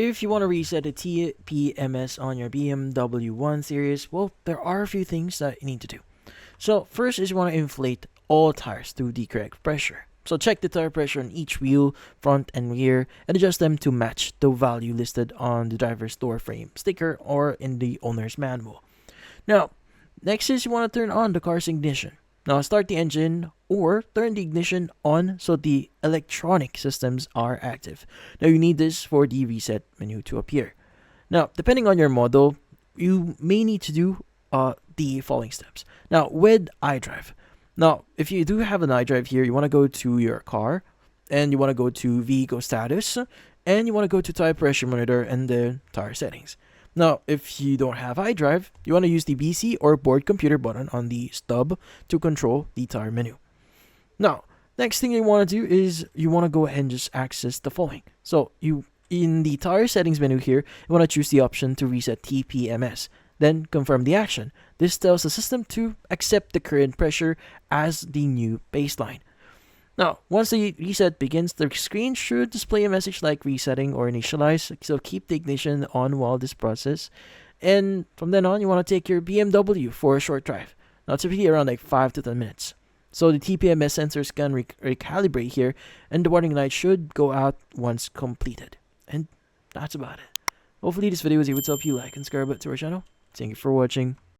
if you want to reset the TPMS on your BMW 1 Series, well, there are a few things that you need to do. So first is you want to inflate all tires to the correct pressure. So check the tire pressure on each wheel, front and rear, and adjust them to match the value listed on the driver's door frame sticker or in the owner's manual. Now, next is you want to turn on the car's ignition. Now start the engine or turn the ignition on so the electronic systems are active. Now you need this for the reset menu to appear. Now, depending on your model, you may need to do the following steps. Now, with iDrive. Now, if you do have an iDrive here, you want to go to your car and you want to go to vehicle status and you want to go to tire pressure monitor and the tire settings. Now, if you don't have iDrive, you want to use the BC or board computer button on the stub to control the tire menu. Now, next thing you want to do is you want to go ahead and just access the following. So, in the tire settings menu here, you want to choose the option to reset TPMS. Then confirm the action. This tells the system to accept the current pressure as the new baseline. Now, once the reset begins, the screen should display a message like resetting or initialize, so keep the ignition on while this process. And from then on, you want to take your BMW for a short drive. Now, typically around like 5 to 10 minutes. So the TPMS sensors can recalibrate here, and the warning light should go out once completed. And that's about it. Hopefully this video was able to help you like and subscribe to our channel. Thank you for watching.